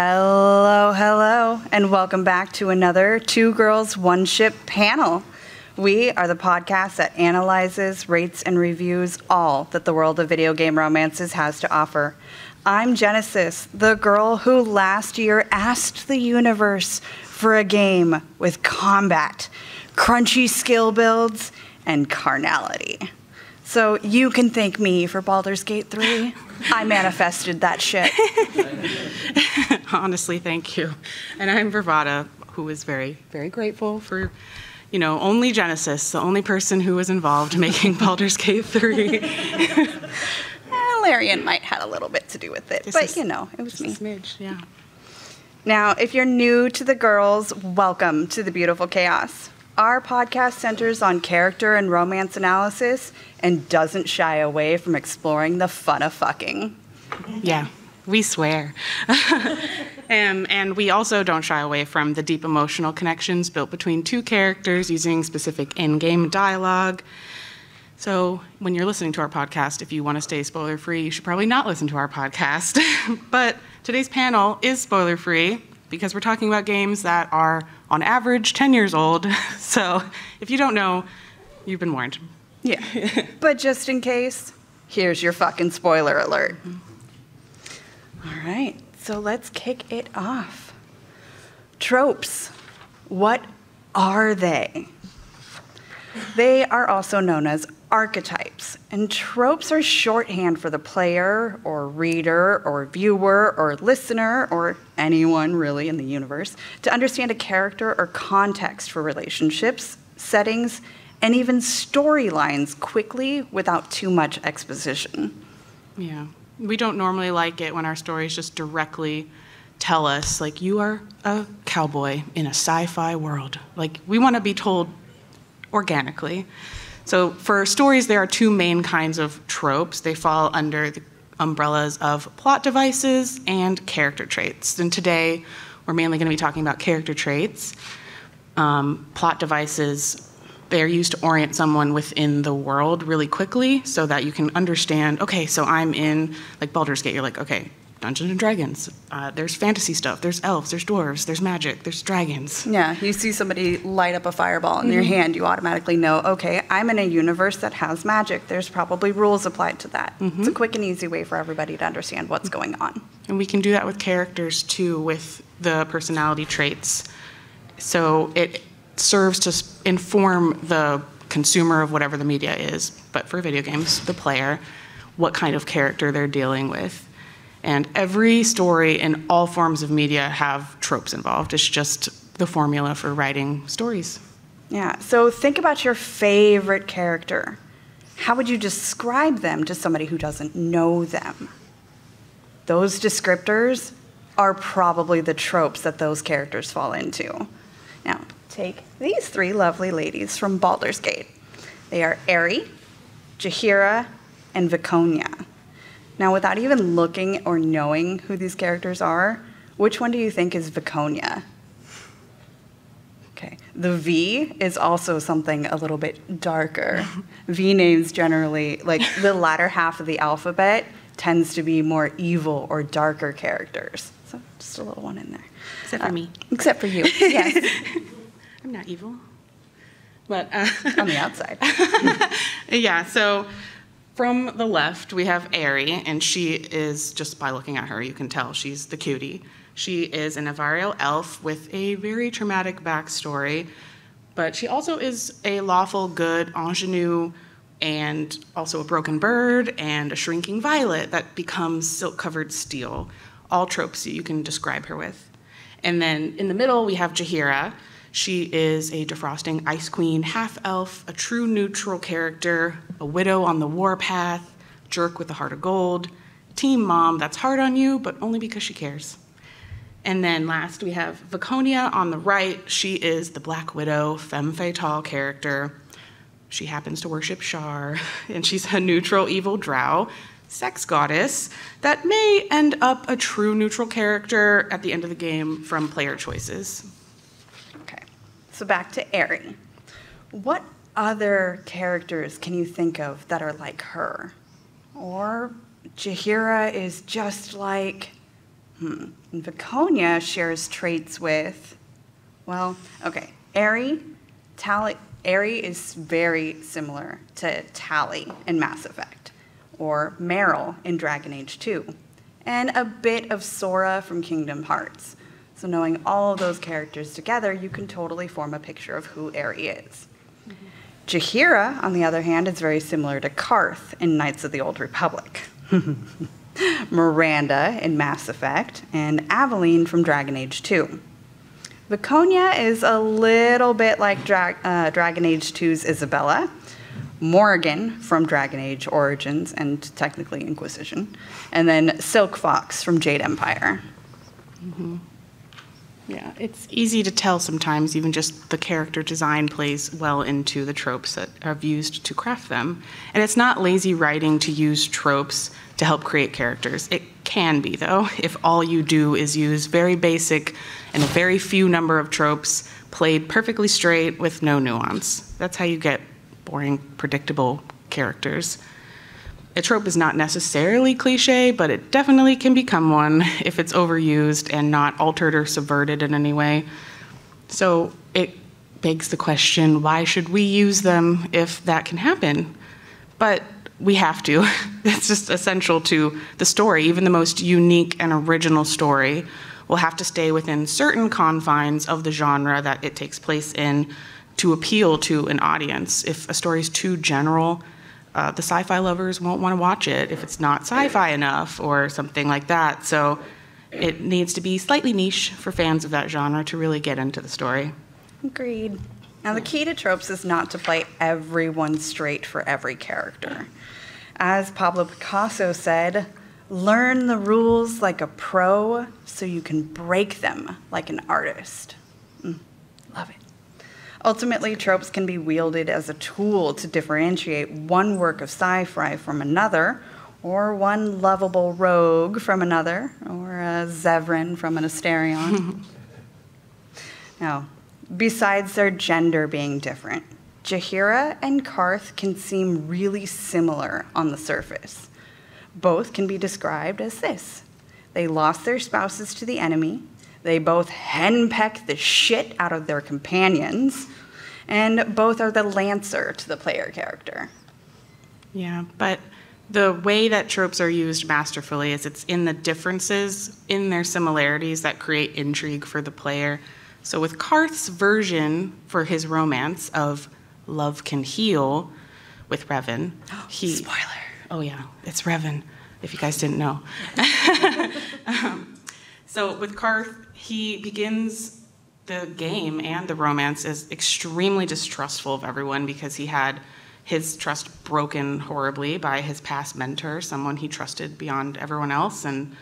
Hello, hello, and welcome back to another Two Girls, One Ship panel. We are the podcast that analyzes, rates, and reviews all that the world of video game romances has to offer. I'm Jennasis, the girl who last year asked the universe for a game with combat, crunchy skill builds, and carnality. So you can thank me for Baldur's Gate 3. I manifested that shit. Honestly, thank you. And I'm Virvada, who is very, very grateful for, only Jennasis, the only person who was involved making Baldur's Gate 3. Larian might have a little bit to do with it, but it was me. A smidge, yeah. Now, if you're new to the girls, welcome to the Beautiful Chaos. Our podcast centers on character and romance analysis and doesn't shy away from exploring the fun of fucking. Yeah, we swear. And we also don't shy away from the deep emotional connections built between two characters using specific in-game dialogue. So when you're listening to our podcast, if you want to stay spoiler-free, you should probably not listen to our podcast. But today's panel is spoiler-free because we're talking about games that are, on average, 10 years old. So if you don't know, you've been warned. Yeah. But just in case, here's your fucking spoiler alert. All right, so let's kick it off. Tropes. What are they? They are also known as archetypes, and tropes are shorthand for the player or reader or viewer or listener or anyone really in the universe to understand a character or context for relationships, settings, and even storylines quickly without too much exposition. Yeah. We don't normally like it when our stories just directly tell us, like, you are a cowboy in a sci-fi world. Like, we want to be told organically. So for stories, there are two main kinds of tropes. They fall under the umbrellas of plot devices and character traits. And today, we're mainly going to be talking about character traits. Plot devices, they're used to orient someone within the world really quickly so that you can understand, okay, so I'm in, like, Baldur's Gate. You're like, okay, Dungeons and Dragons. There's fantasy stuff. There's elves. There's dwarves. There's magic. There's dragons. Yeah, you see somebody light up a fireball in your hand, you automatically know, okay, I'm in a universe that has magic. There's probably rules applied to that. It's a quick and easy way for everybody to understand what's going on. And we can do that with characters, too, with the personality traits. So it serves to inform the consumer of whatever the media is, but for video games, the player, what kind of character they're dealing with. And every story in all forms of media have tropes involved. It's just the formula for writing stories. Yeah, so think about your favorite character. How would you describe them to somebody who doesn't know them? Those descriptors are probably the tropes that those characters fall into. Now, take these three lovely ladies from Baldur's Gate. They are Aerie, Jaheira, and Viconia. Now, without even looking or knowing who these characters are, which one do you think is Viconia? Okay, the V is also something a little bit darker. V names generally, like the latter half of the alphabet, tends to be more evil or darker characters. So just a little one in there. Except for me. Except for you, yes. I'm not evil. But on the outside. Yeah, so from the left, we have Aerie, and she is, just by looking at her, you can tell she's the cutie. She is an Avario elf with a very traumatic backstory, but she also is a lawful good ingenue and also a broken bird and a shrinking violet that becomes silk-covered steel, all tropes that you can describe her with. And then in the middle, we have Jaheira. She is a defrosting ice queen, half-elf, a true neutral character, a widow on the warpath, jerk with a heart of gold, team mom that's hard on you, but only because she cares. And then last, we have Viconia on the right. She is the Black Widow, femme fatale character. She happens to worship Shar, and she's a neutral evil drow, sex goddess, that may end up a true neutral character at the end of the game from player choices. So back to Aerie. What other characters can you think of that are like her? Or Jaheira is just like And Viconia shares traits with, well, okay, Aerie. Aerie is very similar to Tally in Mass Effect, or Meryl in Dragon Age 2, and a bit of Sora from Kingdom Hearts. So knowing all of those characters together, you can totally form a picture of who Aerie is. Jaheira, on the other hand, is very similar to Karth in Knights of the Old Republic. Miranda in Mass Effect, and Aveline from Dragon Age 2. Viconia is a little bit like Dragon Age 2's Isabella, Morrigan from Dragon Age Origins and technically Inquisition, and then Silk Fox from Jade Empire. Yeah, it's easy to tell sometimes, even just the character design plays well into the tropes that are used to craft them. And it's not lazy writing to use tropes to help create characters. It can be, though, if all you do is use very basic and a very few number of tropes played perfectly straight with no nuance. That's how you get boring, predictable characters. A trope is not necessarily cliche, but it definitely can become one if it's overused and not altered or subverted in any way. So it begs the question, why should we use them if that can happen? But we have to. It's just essential to the story. Even the most unique and original story will have to stay within certain confines of the genre that it takes place in to appeal to an audience. If a story is too general, the sci-fi lovers won't want to watch it if it's not sci-fi enough or something like that. So it needs to be slightly niche for fans of that genre to really get into the story. Agreed. Now, the key to tropes is not to play everyone straight for every character. As Pablo Picasso said, learn the rules like a pro so you can break them like an artist. Love it. Ultimately, tropes can be wielded as a tool to differentiate one work of sci-fi from another, or one lovable rogue from another, or a Zevran from an Asterion. Now, besides their gender being different, Jaheira and Karth can seem really similar on the surface. Both can be described as this. They lost their spouses to the enemy, they both henpeck the shit out of their companions, and both are the lancer to the player character. Yeah, but the way that tropes are used masterfully is it's in the differences, in their similarities that create intrigue for the player. So with Karth's version for his romance of Love Can Heal with Revan, Spoiler. Oh yeah, it's Revan, if you guys didn't know. So with Karth, he begins the game and the romance as extremely distrustful of everyone because he had his trust broken horribly by his past mentor, someone he trusted beyond everyone else. And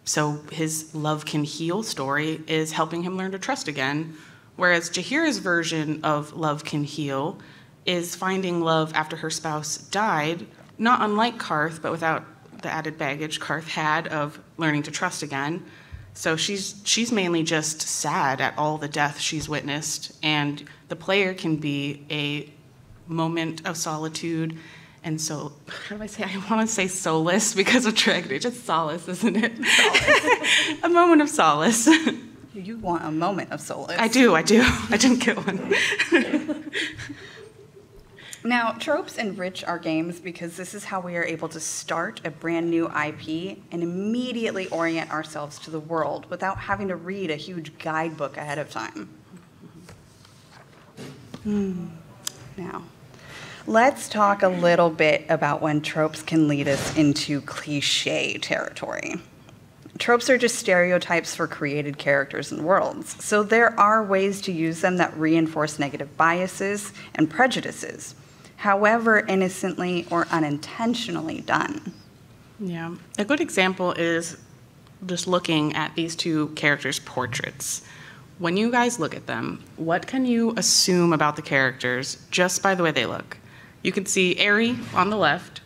so his Love Can Heal story is helping him learn to trust again, whereas Jaheira's version of Love Can Heal is finding love after her spouse died, not unlike Karth, but without the added baggage Karth had of learning to trust again. So she's mainly just sad at all the death she's witnessed, and the player can be a moment of solitude and so, how do I say? I want to say solace because of Dragon Age. It's solace, isn't it? Solace. A moment of solace. You want a moment of solace. I do. I didn't get one. Now, tropes enrich our games because this is how we are able to start a brand new IP and immediately orient ourselves to the world without having to read a huge guidebook ahead of time. Now, let's talk a little bit about when tropes can lead us into cliche territory. Tropes are just stereotypes for created characters and worlds, so there are ways to use them that reinforce negative biases and prejudices, however innocently or unintentionally done. Yeah, a good example is just looking at these two characters' portraits. When you guys look at them, what can you assume about the characters just by the way they look? You can see Aerie on the left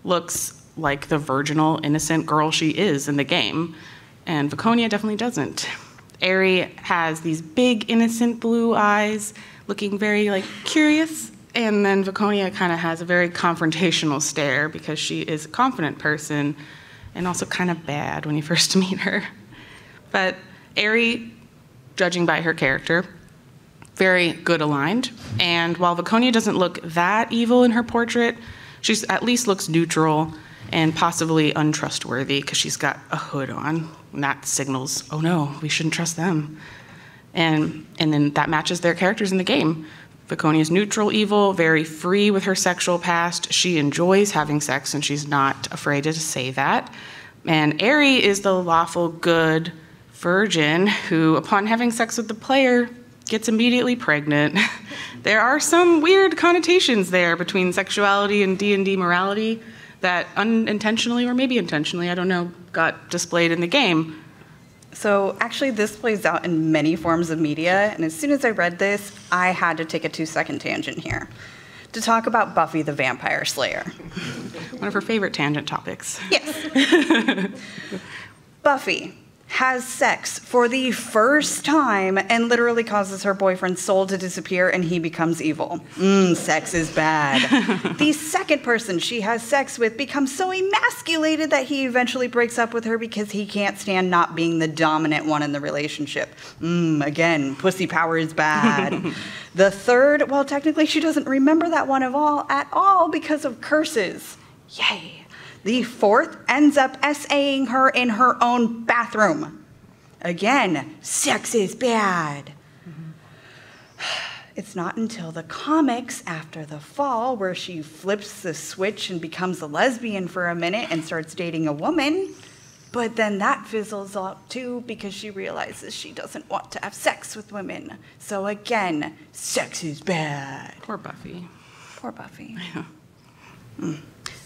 looks like the virginal, innocent girl she is in the game, and Viconia definitely doesn't. Aerie has these big, innocent blue eyes, looking very, curious, and then Viconia kind of has a very confrontational stare because she is a confident person and also kind of bad when you first meet her. But Aerie, judging by her character, very good aligned. And while Viconia doesn't look that evil in her portrait, she at least looks neutral and possibly untrustworthy because she's got a hood on. And that signals, oh no, we shouldn't trust them. And then that matches their characters in the game. Viconia's neutral evil, very free with her sexual past. She enjoys having sex and she's not afraid to say that. And Aerie is the lawful good virgin who, upon having sex with the player, gets immediately pregnant. There are some weird connotations there between sexuality and D&D morality that unintentionally, or maybe intentionally, I don't know, got displayed in the game. So actually this plays out in many forms of media, and as soon as I read this, I had to take a 2-second tangent here to talk about Buffy the Vampire Slayer. One of her favorite tangent topics. Yes. Buffy has sex for the first time and literally causes her boyfriend's soul to disappear and he becomes evil. Sex is bad. The second person she has sex with becomes so emasculated that he eventually breaks up with her because he can't stand not being the dominant one in the relationship. Again, pussy power is bad. The third, well, technically she doesn't remember that one at all because of curses. Yay. The fourth ends up SA-ing her in her own bathroom. Again, sex is bad. It's not until the comics after the fall where she flips the switch and becomes a lesbian for a minute and starts dating a woman. But then that fizzles out too because she realizes she doesn't want to have sex with women. So again, sex is bad. Poor Buffy. Poor Buffy.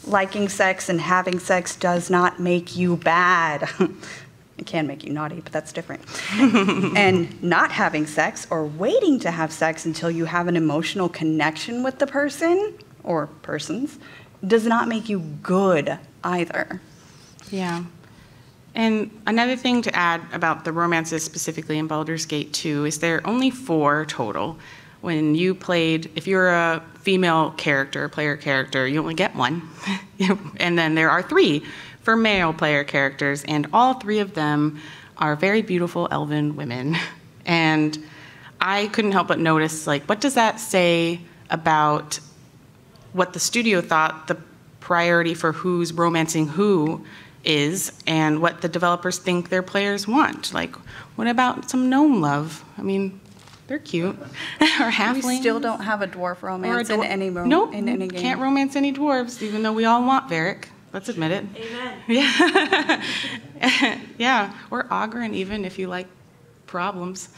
Liking sex and having sex does not make you bad. It can make you naughty, but that's different. And not having sex or waiting to have sex until you have an emotional connection with the person or persons does not make you good either. Yeah. And another thing to add about the romances specifically in Baldur's Gate 2 is there are only 4 total. When you played, if you're a female character, player character, you only get 1. And then there are 3 for male player characters, and all 3 of them are very beautiful elven women. And I couldn't help but notice, like, what does that say about what the studio thought the priority for who's romancing who is, and what the developers think their players want? Like, what about some gnome love? I mean, they're cute. Or halflings. We still don't have a dwarf romance in any game. Nope, can't romance any dwarves, even though we all want Varric. Let's admit it. Amen. Yeah. Yeah, or Ogren even, if you like problems.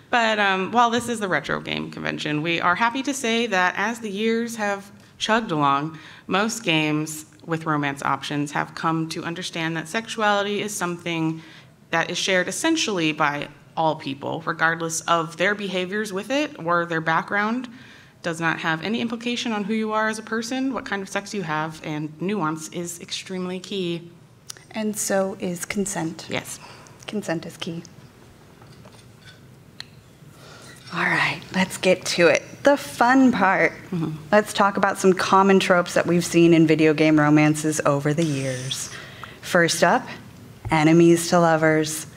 But while this is the retro game convention, we are happy to say that as the years have chugged along, most games with romance options have come to understand that sexuality is something that is shared essentially by all people, regardless of their behaviors with it or their background. Does not have any implication on who you are as a person, what kind of sex you have, and nuance is extremely key. And so is consent. Yes. Consent is key. All right, let's get to it. The fun part. Let's talk about some common tropes that we've seen in video game romances over the years. First up, enemies to lovers.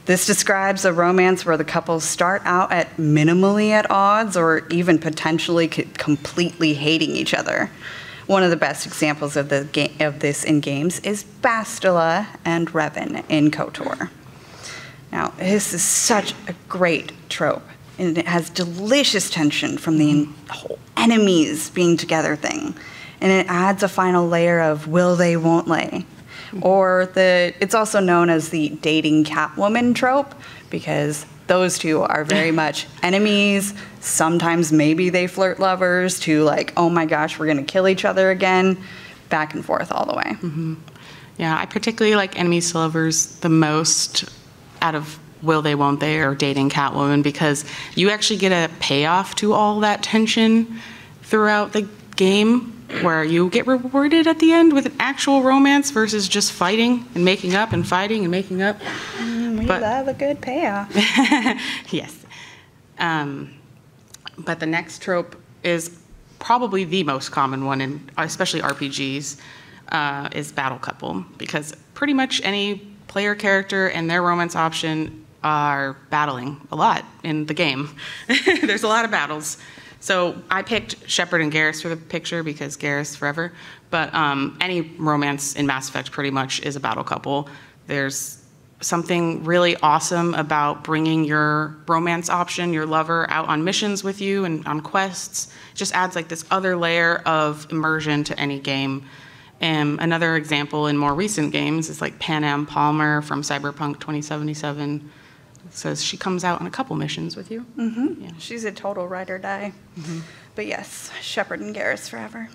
This describes a romance where the couples start out at minimally at odds or even potentially completely hating each other. One of the best examples of this in games is Bastila and Revan in KOTOR. Now, this is such a great trope, and it has delicious tension from the whole enemies being together thing. And it adds a final layer of will they, won't they. Or it's also known as the dating Catwoman trope, because those two are very much enemies. Sometimes maybe they flirt lovers to like, oh my gosh, we're gonna kill each other again, back and forth all the way. Yeah, I particularly like enemies to lovers the most out of will they, won't they, or dating Catwoman, because you actually get a payoff to all that tension throughout the game, where you get rewarded at the end with an actual romance versus just fighting and making up and fighting and making up. We love a good payoff. Yes. But the next trope is probably the most common one, in especially RPGs. is battle couple, because pretty much any player character and their romance option are battling a lot in the game. There's a lot of battles. So I picked Shepard and Garrus for the picture because Garrus forever, but any romance in Mass Effect pretty much is a battle couple. There's something really awesome about bringing your romance option, your lover, out on missions with you and on quests. It just adds like this other layer of immersion to any game. And another example in more recent games is like Panam Palmer from Cyberpunk 2077. It says she comes out on a couple missions with you. Mm-hmm. Yeah. She's a total ride or die. Mm-hmm. But yes, Shepard and Garrus forever.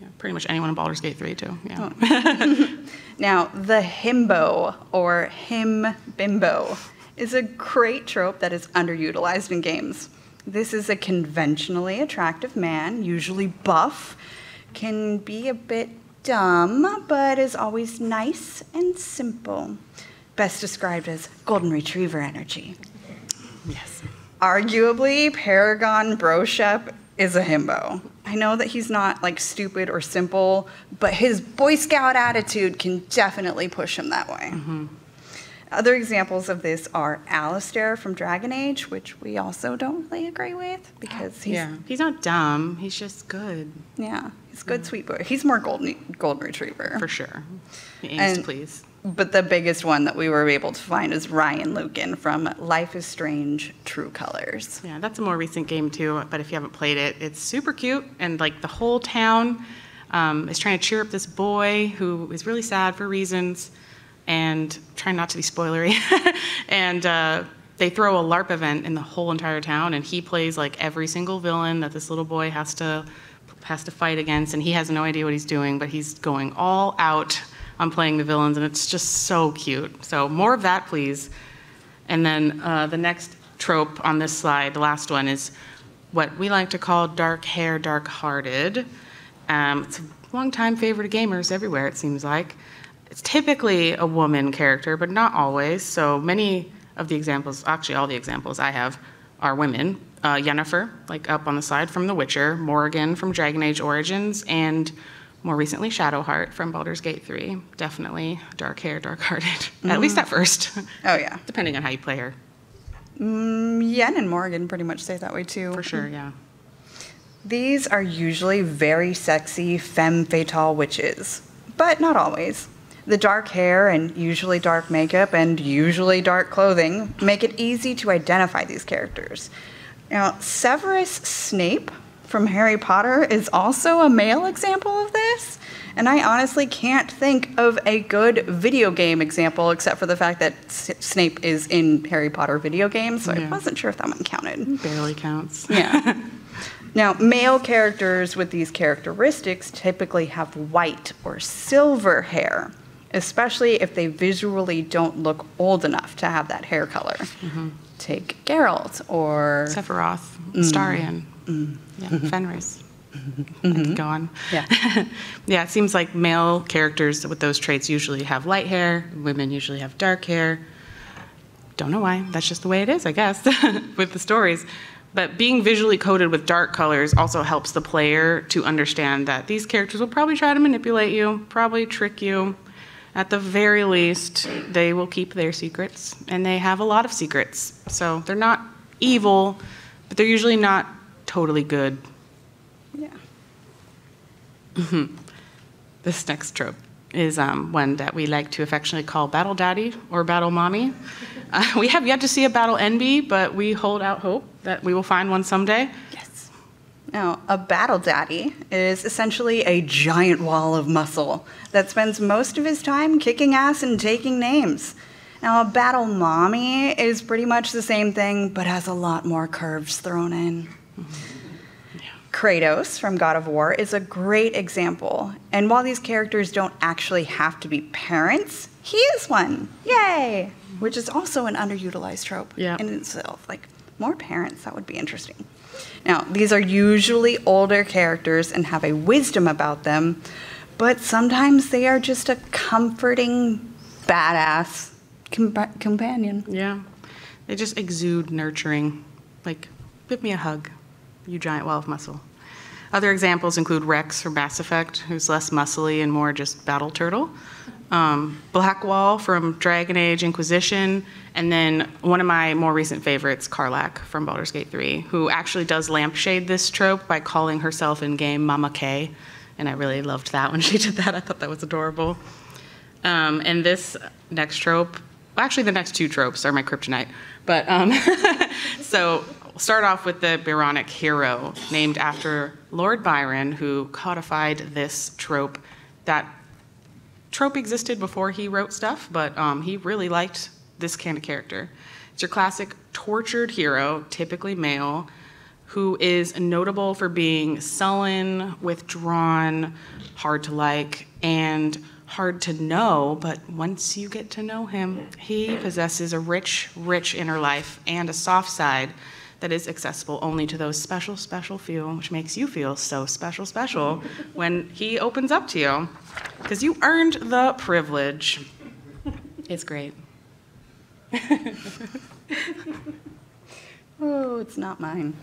Yeah, pretty much anyone in Baldur's Gate 3 too. Yeah. Oh. Now, the himbo or him bimbo is a great trope that is underutilized in games. This is a conventionally attractive man, usually buff, can be a bit dumb, but is always nice and simple. Best described as golden retriever energy. Yes. Arguably, Paragon Broshep is a himbo. I know that he's not like stupid or simple, but his Boy Scout attitude can definitely push him that way. Mm-hmm. Other examples of this are Alistair from Dragon Age, which we also don't really agree with because he's not dumb. He's just good. Yeah, he's good, sweet boy. He's more golden retriever. For sure. He aims to please. But the biggest one that we were able to find is Ryan Lucan from Life is Strange True Colors. Yeah, that's a more recent game too, but if you haven't played it, it's super cute, and like the whole town is trying to cheer up this boy who is really sad for reasons, and trying not to be spoilery. And they throw a LARP event in the whole entire town, and he plays like every single villain that this little boy has to fight against, and he has no idea what he's doing, but he's going all out on playing the villains, and it's just so cute. So more of that, please. And then the next trope on this slide, the last one, is what we like to call dark hair, dark hearted. It's a longtime favorite of gamers everywhere, it seems like. It's typically a woman character, but not always. So many of the examples, actually all the examples I have, are women. Yennefer, like up on the side from The Witcher, Morrigan from Dragon Age Origins, and more recently, Shadowheart from Baldur's Gate 3. Definitely dark hair, dark hearted. Mm-hmm. At least at first. Oh, yeah. Depending on how you play her. Yen and Morrigan pretty much say that way, too. For sure, yeah. These are usually very sexy femme fatale witches, but not always. The dark hair and usually dark makeup and usually dark clothing make it easy to identify these characters. Now, Severus Snape from Harry Potter is also a male example of this, and I honestly can't think of a good video game example except for the fact that Snape is in Harry Potter video games, so I wasn't sure if that one counted. Barely counts. Yeah. Now, male characters with these characteristics typically have white or silver hair, especially if they visually don't look old enough to have that hair color. Mm-hmm. Take Geralt or Sephiroth, Starion. Yeah, Fenris. Mm-hmm. Go on. Yeah. Yeah, it seems like male characters with those traits usually have light hair, women usually have dark hair. Don't know why, that's just the way it is, I guess, with the stories. But being visually coded with dark colors also helps the player to understand that these characters will probably try to manipulate you, probably trick you. At the very least, they will keep their secrets, and they have a lot of secrets. So they're not evil, but they're usually not totally good. Yeah. Mm-hmm. This next trope is one that we like to affectionately call Battle Daddy or Battle Mommy. We have yet to see a Battle NB, but we hold out hope that we will find one someday. Yes. Now, a Battle Daddy is essentially a giant wall of muscle that spends most of his time kicking ass and taking names. Now, a Battle Mommy is pretty much the same thing, but has a lot more curves thrown in. Mm-hmm. Yeah. Kratos from God of War is a great example. And while these characters don't actually have to be parents, he is one. Yay! Which is also an underutilized trope in itself. Like, more parents, that would be interesting. Now, these are usually older characters and have a wisdom about them, but sometimes they are just a comforting, badass companion. Yeah. They just exude nurturing. Like, give me a hug, you giant wall of muscle. Other examples include Rex from Mass Effect, who's less muscly and more just battle turtle. Blackwall from Dragon Age Inquisition, and then one of my more recent favorites, Karlach from Baldur's Gate 3, who actually does lampshade this trope by calling herself in-game Mama K, and I really loved that when she did that. I thought that was adorable. And this next trope, well, actually the next two tropes are my kryptonite, but so we'll start off with the Byronic hero, named after Lord Byron, who codified this trope. That trope existed before he wrote stuff, but he really liked this kind of character. It's your classic tortured hero, typically male, who is notable for being sullen, withdrawn, hard to like, and hard to know, but once you get to know him, he possesses a rich, rich inner life and a soft side that is accessible only to those special, special few, which makes you feel so special, special when he opens up to you, because you earned the privilege. It's great. Oh, it's not mine.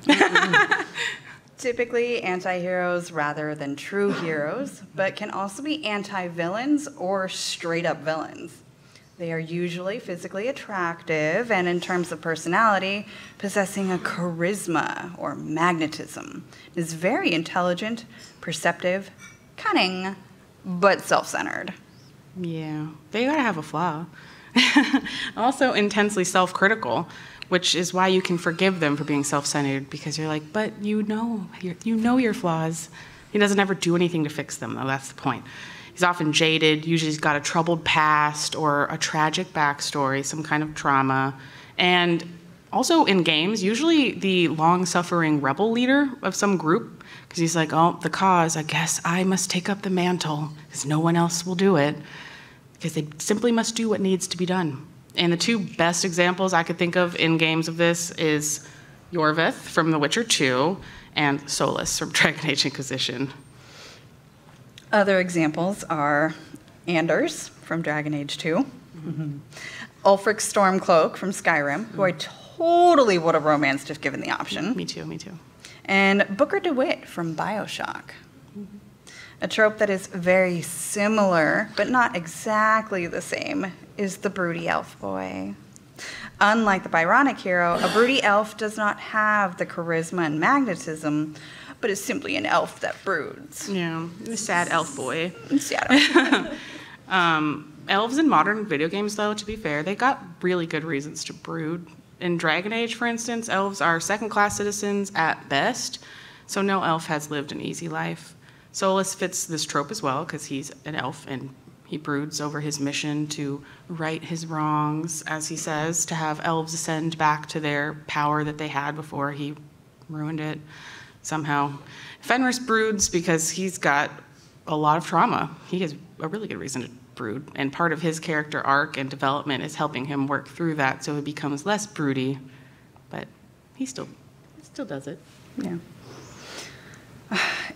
Typically anti-heroes rather than true heroes, but can also be anti-villains or straight-up villains. They are usually physically attractive and, in terms of personality, possessing a charisma or magnetism. Is very intelligent, perceptive, cunning, but self-centered. Yeah, they gotta have a flaw. Also intensely self-critical, which is why you can forgive them for being self-centered, because you're like, but you know your flaws. He doesn't ever do anything to fix them, though. That's the point. He's often jaded. Usually he's got a troubled past or a tragic backstory, some kind of trauma. And also in games, usually the long-suffering rebel leader of some group, because he's like, oh, the cause, I guess I must take up the mantle, because no one else will do it, because they simply must do what needs to be done. And the two best examples I could think of in games of this is Yorvith from The Witcher 2 and Solus from Dragon Age Inquisition. Other examples are Anders from Dragon Age 2, Ulfric Stormcloak from Skyrim, who I totally would have romanced if given the option. Me too, me too. And Booker DeWitt from BioShock. A trope that is very similar, but not exactly the same, is the broody elf boy. Unlike the Byronic hero, a broody elf does not have the charisma and magnetism, but is simply an elf that broods. Yeah, the sad elf boy. Sad elf boy. Elves in modern video games, though, to be fair, they got really good reasons to brood. In Dragon Age, for instance, elves are second-class citizens at best, so no elf has lived an easy life. Solus fits this trope as well, because he's an elf and he broods over his mission to right his wrongs, as he says, to have elves ascend back to their power that they had before he ruined it somehow. Fenris broods because he's got a lot of trauma. He has a really good reason to brood, and part of his character arc and development is helping him work through that so he becomes less broody, but he still does it. Yeah.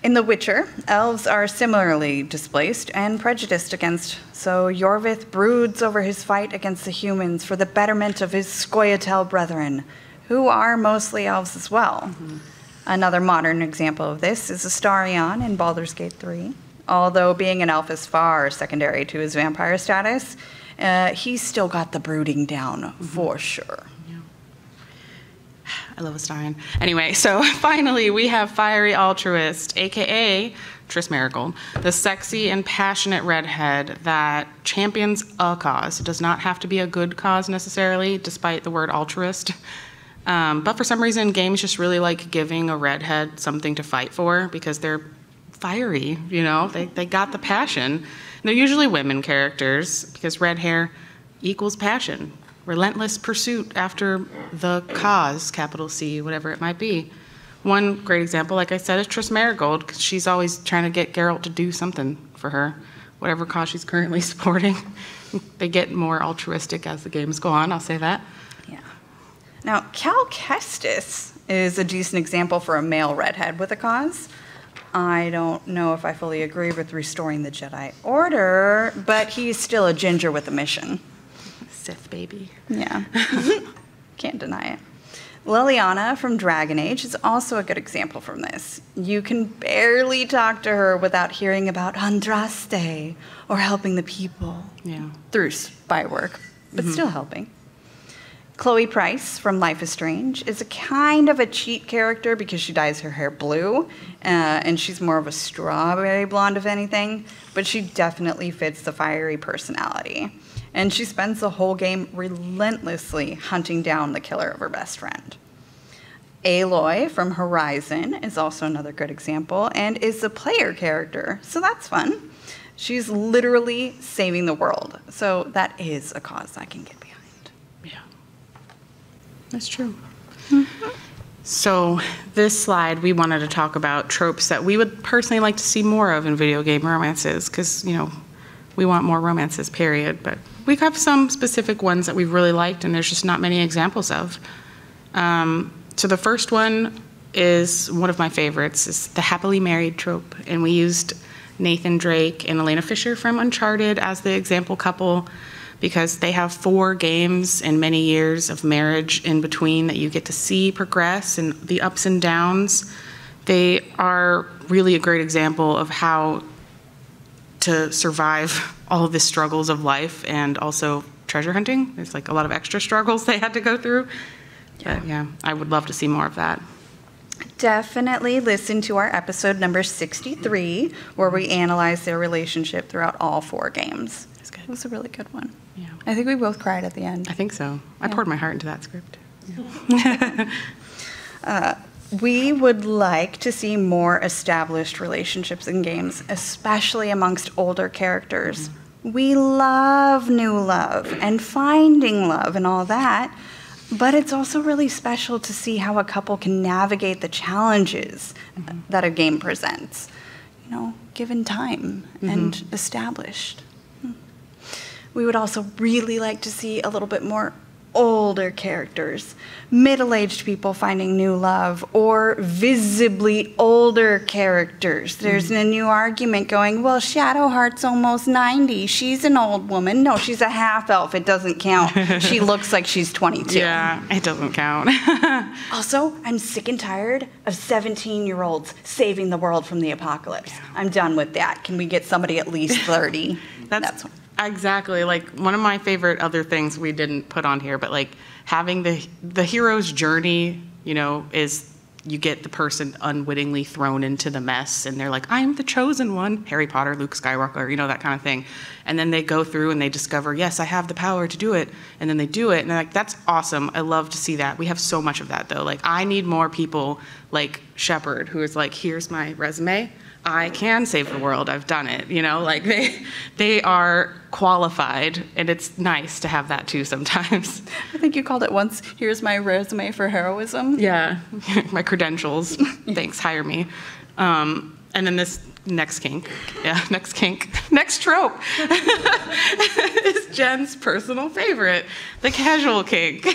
In The Witcher, elves are similarly displaced and prejudiced against, so Yorvith broods over his fight against the humans for the betterment of his Scoia'tael brethren, who are mostly elves as well. Another modern example of this is Astarion in Baldur's Gate 3. Although being an elf is far secondary to his vampire status, he's still got the brooding down for sure. I love Astarion. Anyway, so finally we have Fiery Altruist, aka Triss Marigold, the sexy and passionate redhead that champions a cause. It does not have to be a good cause necessarily, despite the word altruist. But for some reason, games just really like giving a redhead something to fight for because they're fiery, you know? They got the passion. And they're usually women characters because red hair equals passion. Relentless pursuit after the cause, capital C, whatever it might be. One great example, like I said, is Triss Marigold, because she's always trying to get Geralt to do something for her, whatever cause she's currently supporting. They get more altruistic as the games go on, I'll say that. Yeah. Now, Cal Kestis is a decent example for a male redhead with a cause. I don't know if I fully agree with restoring the Jedi Order, but he's still a ginger with a mission. Sith baby. Yeah. Can't deny it. Liliana from Dragon Age is also a good example from this. You can barely talk to her without hearing about Andraste or helping the people through spy work, but still helping. Chloe Price from Life is Strange is a kind of a cheap character because she dyes her hair blue, and she's more of a strawberry blonde, if anything, but she definitely fits the fiery personality. And she spends the whole game relentlessly hunting down the killer of her best friend. Aloy from Horizon is also another good example and is the player character, so that's fun. She's literally saving the world, so that is a cause I can get behind. Yeah, that's true. So this slide, we wanted to talk about tropes that we would personally like to see more of in video game romances, because, you know, we want more romances, period. But we have some specific ones that we've really liked, and there's just not many examples of. So the first one is one of my favorites, is the happily married trope. And we used Nathan Drake and Elena Fisher from Uncharted as the example couple because they have 4 games and many years of marriage in between that you get to see progress and the ups and downs. They are really a great example of how to survive all of the struggles of life and also treasure hunting. There's like a lot of extra struggles they had to go through. But yeah, I would love to see more of that. Definitely listen to our episode number 63, where we analyze their relationship throughout all 4 games. That's good. It was a really good one. Yeah. I think we both cried at the end. I think so. I poured my heart into that script. Yeah. We would like to see more established relationships in games, especially amongst older characters. We love new love and finding love and all that, but it's also really special to see how a couple can navigate the challenges that a game presents, you know, given time and established. We would also really like to see a little bit more older characters, middle-aged people finding new love, or visibly older characters. There's a new argument going, well, Shadowheart's almost 90. She's an old woman. No, she's a half-elf. It doesn't count. She looks like she's 22. Yeah, it doesn't count. Also, I'm sick and tired of 17-year-olds saving the world from the apocalypse. Yeah. I'm done with that. Can we get somebody at least 30? That's exactly, like one of my favorite other things we didn't put on here, but like having the hero's journey, you know, is you get the person unwittingly thrown into the mess and they're like, I'm the chosen one, Harry Potter, Luke Skywalker, you know, that kind of thing. And then they go through and they discover, yes, I have the power to do it. And then they do it and they're like, that's awesome. I love to see that. We have so much of that though. Like I need more people like Shepard, who is like, here's my resume. I can save the world. I've done it. You know, like they are qualified, and it's nice to have that too sometimes. I think you called it once, here's my resume for heroism. Yeah, my credentials. Thanks, hire me. And then this next trope is Jen's personal favorite, the casual kink.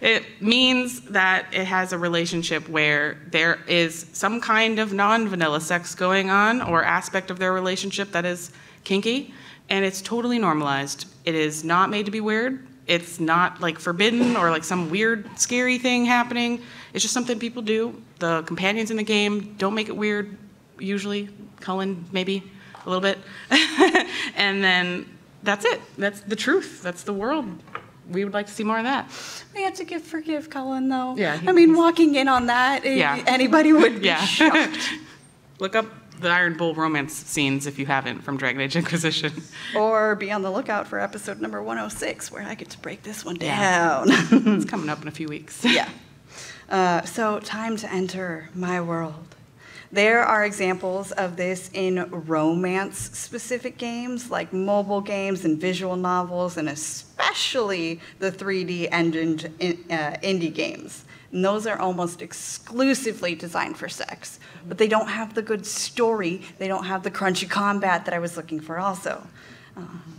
It means that it has a relationship where there is some kind of non-vanilla sex going on or aspect of their relationship that is kinky, and it's totally normalized. It is not made to be weird. It's not like forbidden or like some weird, scary thing happening. It's just something people do. The companions in the game don't make it weird, usually. Cullen, maybe, a little bit. And then that's it. That's the truth. That's the world. We would like to see more of that. We have to forgive Cullen, though. Yeah, I mean, walking in on that, anybody would be shocked. Look up the Iron Bull romance scenes if you haven't from Dragon Age Inquisition. Or be on the lookout for episode number 106, where I get to break this one down. It's coming up in a few weeks. Yeah. So time to enter my world. There are examples of this in romance-specific games, like mobile games and visual novels, and especially the 3D engined indie games. And those are almost exclusively designed for sex. But they don't have the good story. They don't have the crunchy combat that I was looking for also.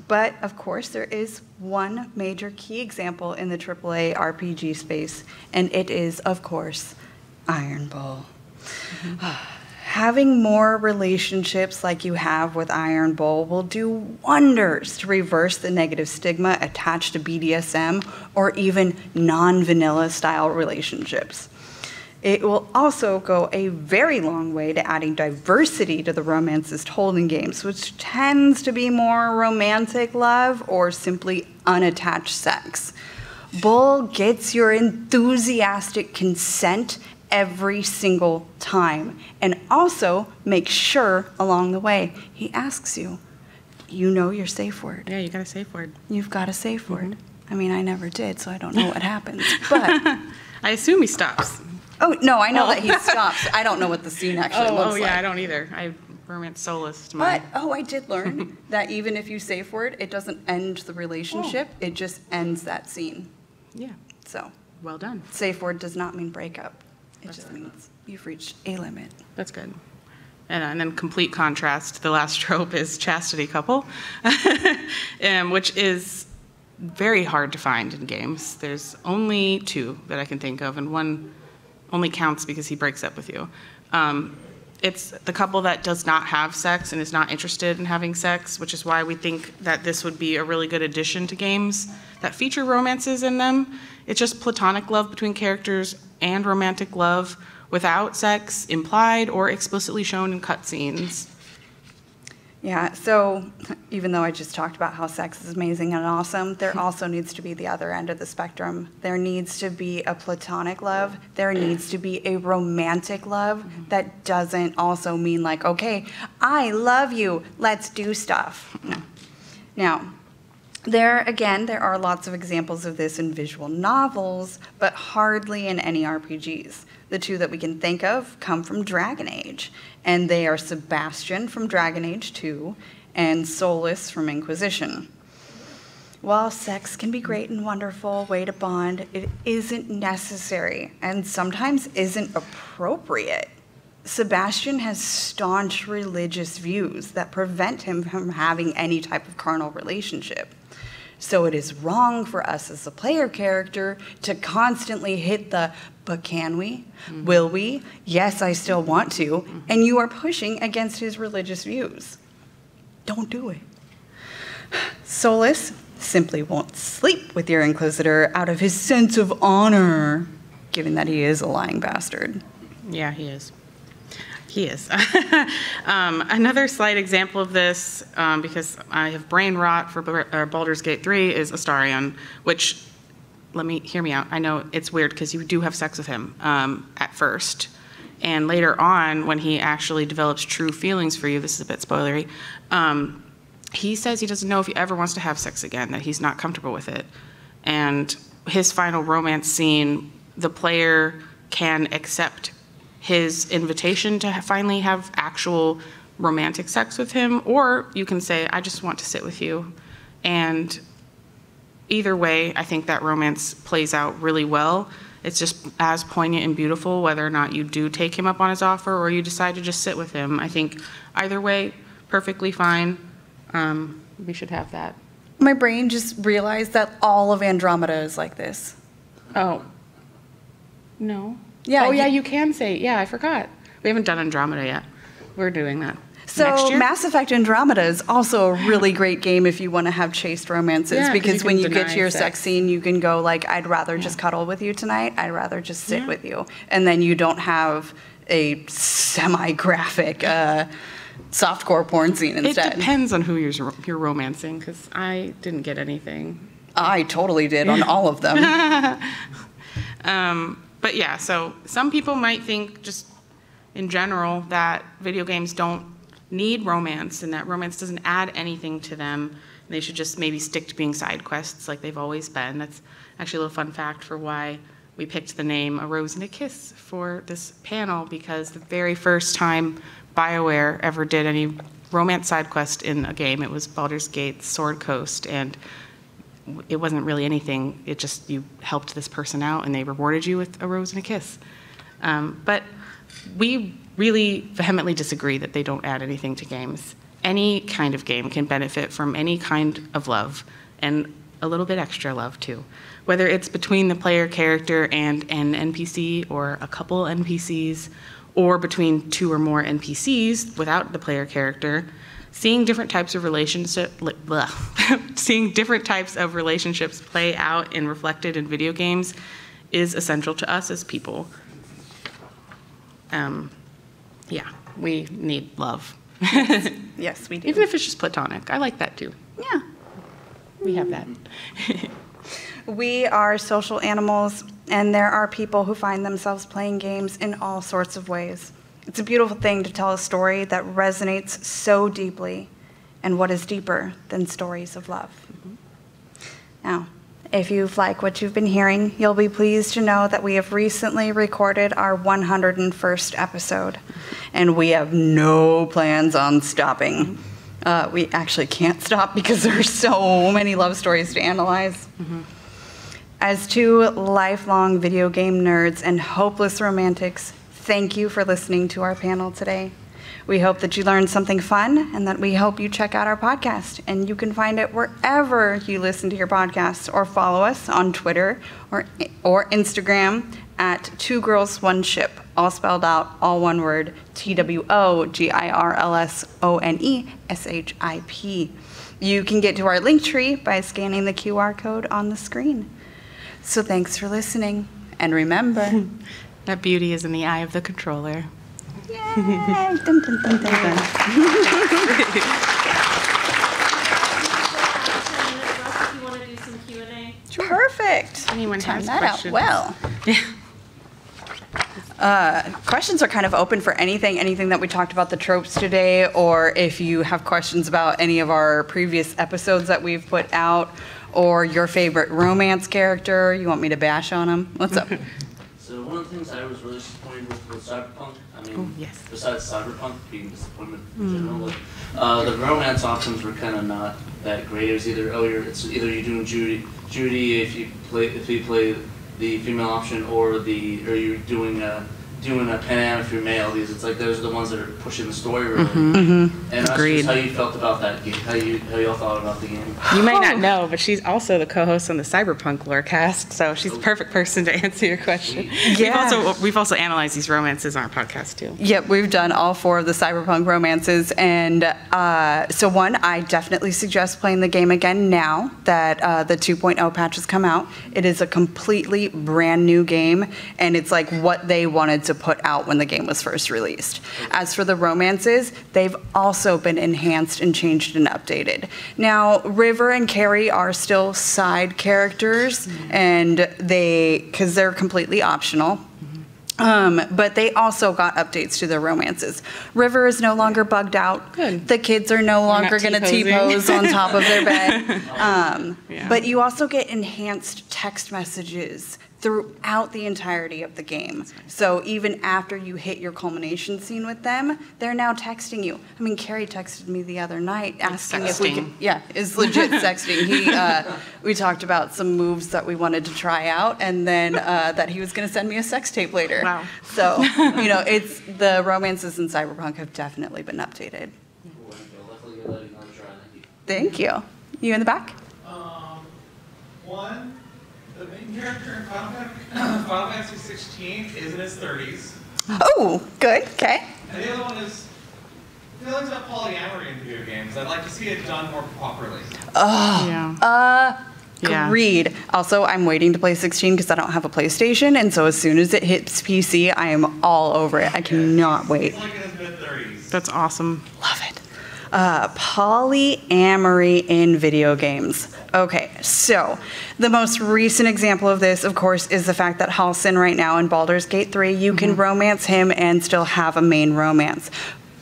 But, of course, there is one major key example in the AAA RPG space, and it is, of course, Iron Bull. Having more relationships like you have with Iron Bull will do wonders to reverse the negative stigma attached to BDSM or even non-vanilla style relationships. It will also go a very long way to adding diversity to the romances told in games, which tends to be more romantic love or simply unattached sex. Bull gets your enthusiastic consent every single time, and also make sure along the way he asks you, you know your safe word. Yeah, you got a safe word. You've got a safe word. I mean, I never did, so I don't know what happens, but I assume he stops. oh no, I know that he stops. I don't know what the scene actually looks like. Oh yeah, I don't either. I romance solist my. But I did learn that even if you safe word, it doesn't end the relationship. It just ends that scene. Yeah. So Well done. safe word does not mean breakup. It just means you've reached a limit. That's good. And then complete contrast, the last trope is chastity couple, which is very hard to find in games. There's only 2 that I can think of, and one only counts because he breaks up with you. It's the couple that does not have sex and is not interested in having sex, which is why we think that this would be a really good addition to games that feature romances in them. It's just platonic love between characters and romantic love without sex implied or explicitly shown in cutscenes. Yeah, so even though I just talked about how sex is amazing and awesome, there also needs to be the other end of the spectrum. There needs to be a platonic love. There needs to be a romantic love that doesn't also mean like, okay, I love you, let's do stuff. No. Now, there are lots of examples of this in visual novels, but hardly in any RPGs. The 2 that we can think of come from Dragon Age, and they are Sebastian from Dragon Age 2 and Solus from Inquisition. While sex can be great and wonderful way to bond, it isn't necessary and sometimes isn't appropriate. Sebastian has staunch religious views that prevent him from having any type of carnal relationship. So it is wrong for us as a player character to constantly hit the, but can we? Will we? Yes, I still want to. And you are pushing against his religious views. Don't do it. Solus simply won't sleep with your Inquisitor out of his sense of honor, given that he is a lying bastard. Yeah, he is. He is. Another slight example of this, because I have brain rot for Baldur's Gate 3, is Astarion, which, hear me out. I know it's weird because you do have sex with him at first. And later on, when he actually develops true feelings for you, this is a bit spoilery, he says he doesn't know if he ever wants to have sex again, that he's not comfortable with it. And his final romance scene, the player can accept his invitation to finally have actual romantic sex with him, or you can say, I just want to sit with you. And either way, I think that romance plays out really well. It's just as poignant and beautiful whether or not you do take him up on his offer or you decide to just sit with him. I think either way, perfectly fine. We should have that. My brain just realized that all of Andromeda is like this. Oh. No. Yeah. Oh, yeah, you can say, yeah, I forgot. We haven't done Andromeda yet. We're doing that. So next year? Mass Effect Andromeda is also a really great game if you want to have chaste romances, Yeah, 'cause because you when can you get deny to your sex. sex scene, you can go like, I'd rather just cuddle with you tonight. I'd rather just sit with you. And then you don't have a semi-graphic softcore porn scene instead. It depends on who you're romancing, because I didn't get anything. I totally did on all of them. But yeah, so some people might think just in general that video games don't need romance and that romance doesn't add anything to them. They should just maybe stick to being side quests like they've always been. That's actually a little fun fact for why we picked the name A Rose and a Kiss for this panel, because the very first time BioWare ever did any romance side quest in a game, it was Baldur's Gate Sword Coast, and it wasn't really anything. It just, you helped this person out and they rewarded you with a rose and a kiss. But we really vehemently disagree that they don't add anything to games. Any kind of game can benefit from any kind of love, and a little bit extra love too. Whether it's between the player character and an NPC, or a couple NPCs, or between 2 or more NPCs without the player character. Seeing different types of seeing different types of relationships play out and reflected in video games is essential to us as people. Yeah, we need love. Yes, we do. Even if it's just platonic. I like that too. Yeah. We have that. We are social animals, and there are people who find themselves playing games in all sorts of ways. It's a beautiful thing to tell a story that resonates so deeply, and what is deeper than stories of love? Now, if you've liked what you've been hearing, you'll be pleased to know that we have recently recorded our 101st episode, and we have no plans on stopping. We actually can't stop because there are so many love stories to analyze. As two lifelong video game nerds and hopeless romantics, thank you for listening to our panel today. We hope that you learned something fun, and that we hope you check out our podcast. And you can find it wherever you listen to your podcasts, or follow us on Twitter or Instagram at 2girls1ship, all spelled out, all one word, TWOGIRLSONESHIP. You can get to our link tree by scanning the QR code on the screen. So thanks for listening, and remember, that beauty is in the eye of the controller. Yay! Dun, dun, dun, dun, dun. If you want to do some Q&A. Perfect. Anyone Time has that questions? out well. Questions are kind of open for anything that we talked about the tropes today, or if you have questions about any of our previous episodes that we've put out, or your favorite romance character. You want me to bash on them? What's up? So one of the things I was really disappointed with Cyberpunk, I mean, Oh, yes. besides Cyberpunk being disappointment in general, like, the romance options were kind of not that great. It was either you're doing Judy if you play the female option, or you're doing a Pan if you're male. Because it's like those are the ones that are pushing the story really. And that's Agreed. just how you felt about that game, how y'all thought about the game. You may not know, but she's also the co-host on the Cyberpunk Lorecast, so she's the perfect person to answer your question. Yeah. We've also analyzed these romances on our podcast too. Yep, we've done all 4 of the Cyberpunk romances, and so one, I definitely suggest playing the game again now that the 2.0 patch has come out. It is a completely brand new game, and it's like what they wanted to put out when the game was first released. As for the romances, they've also been enhanced and changed and updated. Now, River and Carrie are still side characters, and because they're completely optional. But they also got updates to their romances. River is no longer bugged out. Good. The kids are no longer going to T-pose on top of their bed. Yeah. But you also get enhanced text messages throughout the entirety of the game. So even after you hit your culmination scene with them, they're now texting you. I mean, Carrie texted me the other night asking if we could, it's legit sexting. We talked about some moves that we wanted to try out, and then that he was going to send me a sex tape later. Wow. So, it's the romances in Cyberpunk have definitely been updated. Thank you. You in the back? One, the main character in Final Fantasy 16 is in his 30s. Oh, good. Okay. And the other one is feelings about polyamory in video games. I'd like to see it done more properly. Yeah. Agreed. Also, I'm waiting to play 16 because I don't have a PlayStation, and so as soon as it hits PC, I am all over it. I cannot wait. He's like in his mid-30s. That's awesome. Love it. Polyamory in video games. Okay, so the most recent example of this, of course, is the fact that Halsin right now in Baldur's Gate 3, you can romance him and still have a main romance.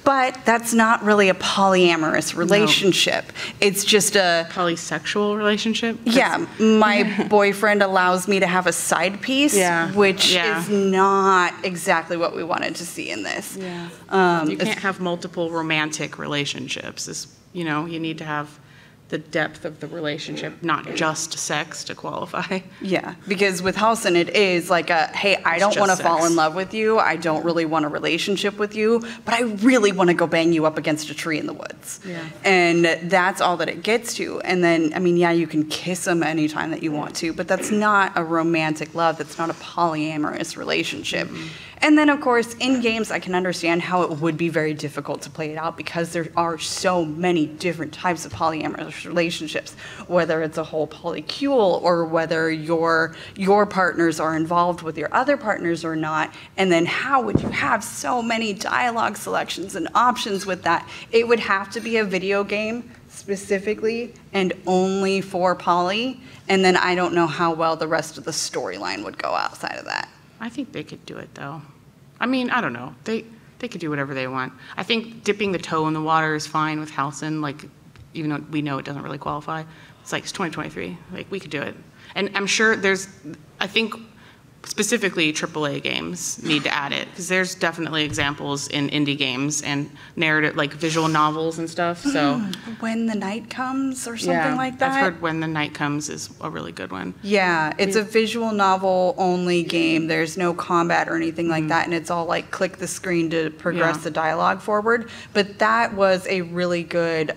But that's not really a polyamorous relationship. No. It's just a polysexual relationship. Yeah, my boyfriend allows me to have a side piece, which is not exactly what we wanted to see in this. Yeah. You can't have multiple romantic relationships. You need to have the depth of the relationship, not just sex, to qualify. Yeah, because with Halsin, it is like hey, I don't want to fall in love with you. I don't really want a relationship with you, but I really want to go bang you up against a tree in the woods. Yeah. And that's all that it gets to. And then, you can kiss him anytime that you want to, but that's not a romantic love. That's not a polyamorous relationship. And then, of course, in games, I can understand how it would be very difficult to play it out because there are so many different types of polyamorous relationships, whether it's a whole polycule or whether your partners are involved with your other partners or not. And then how would you have so many dialogue selections and options with that? It would have to be a video game specifically and only for poly. And then I don't know how well the rest of the storyline would go outside of that. I think they could do it, though. I mean, I don't know. They could do whatever they want. I think dipping the toe in the water is fine with Halcyon, like, even though we know it doesn't really qualify. It's like, it's 2023. Like, we could do it. And I'm sure I think specifically AAA games need to add it, because there's definitely examples in indie games and narrative, like visual novels and stuff. So When the Night Comes or something like that. I've heard When the Night Comes is a really good one. Yeah, it's a visual novel only game. There's no combat or anything like that, and it's all like click the screen to progress the dialogue forward. But that was a really good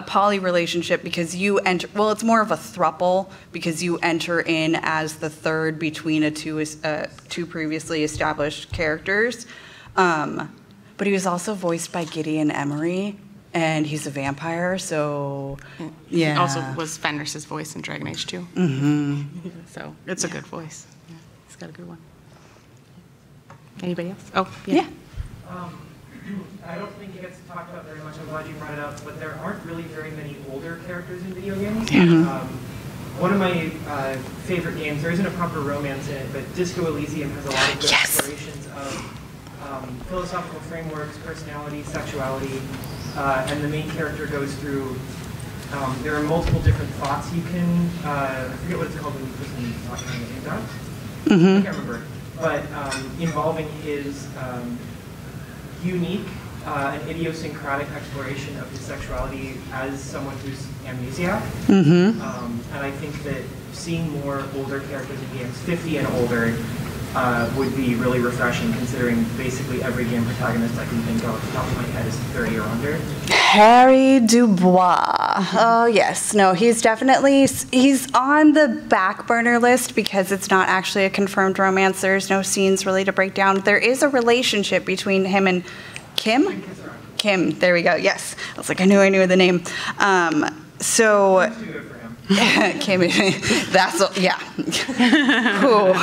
poly relationship because you enter, well, it's more of a throuple because you enter in as the third between two previously established characters. But he was also voiced by Gideon Emery, and he's a vampire, so yeah. He also was Fenris's voice in Dragon Age 2. Mm-hmm. So it's a good voice. Yeah, he's got a good one. Anybody else? Oh, yeah. I don't think it gets talked about very much. I'm glad you brought it up, but there aren't really very many older characters in video games. One of my favorite games, there isn't a proper romance in it, but Disco Elysium has a lot of good explorations of philosophical frameworks, personality, sexuality, and the main character goes through, there are multiple different thoughts you can, I forget what it's called when you put something talking on the internet. I can't remember, but involving his unique and idiosyncratic exploration of his sexuality as someone who's amnesiac. And I think that seeing more older characters in games, 50 and older, would be really refreshing, considering basically every game protagonist I can think of off the top of my head is 30 or under. Harry Dubois. Oh, yes. No, he's on the back burner list because it's not actually a confirmed romance. There's no scenes really to break down. There is a relationship between him and Kim? Kim, there we go. Yes. I was like, I knew the name. Kim, that's, yeah. Cool.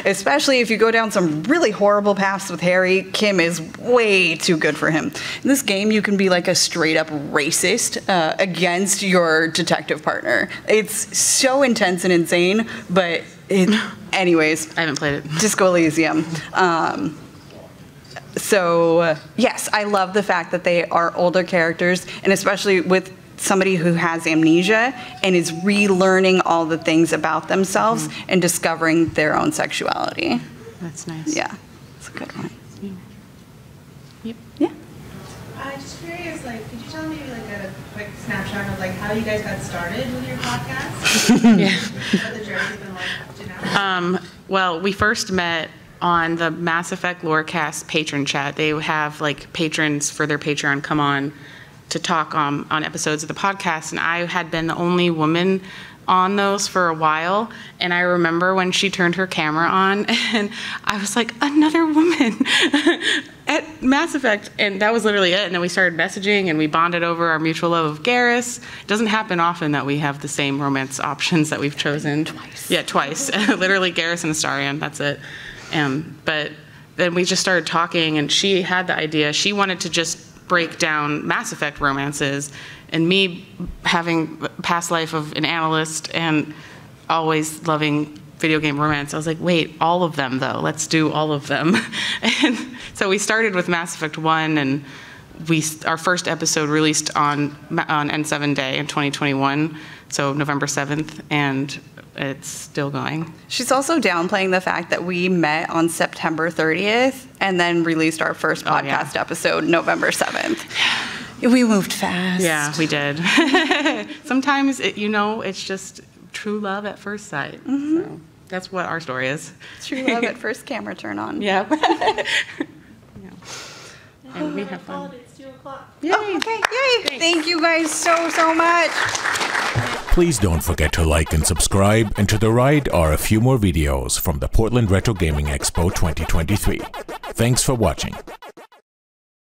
Especially if you go down some really horrible paths with Harry, Kim is way too good for him. In this game, you can be like a straight up racist against your detective partner. It's so intense and insane, but anyways. I haven't played it. Disco Elysium. So yes, I love the fact that they are older characters, and especially with somebody who has amnesia and is relearning all the things about themselves and discovering their own sexuality. That's nice. Yeah, it's a good one. Yep. Yeah. Just curious, like, could you tell me like a quick snapshot of like how you guys got started with your podcast? Yeah. What the journey's been like to now? Well, we first met on the Mass Effect Lorecast patron chat. They have like patrons for their Patreon come on to talk on episodes of the podcast, and I had been the only woman on those for a while, and I remember when she turned her camera on, and I was like, another woman at Mass Effect, and that was literally it. And then we started messaging, and we bonded over our mutual love of Garrus. It doesn't happen often that we have the same romance options that we've chosen. Twice. Yeah, twice. Literally Garrus and Astarion, that's it. But then we just started talking, and she had the idea. She wanted to just break down Mass Effect romances, and me having past life of an analyst and always loving video game romance, I was like, wait, all of them though, let's do all of them. And so we started with Mass Effect 1, and our first episode released on N7 Day in 2021, so November 7th, and it's still going. She's also downplaying the fact that we met on September 30th and then released our first podcast episode November 7th. We moved fast. Yeah, we did. Sometimes, it's just true love at first sight. So that's what our story is. True love at first camera turn on. Yeah. And we have fun. It's 2 o'clock. Yay. Oh, okay, yay. Thank you guys so much. Please don't forget to like and subscribe, and to the right are a few more videos from the Portland Retro Gaming Expo 2023. Thanks for watching.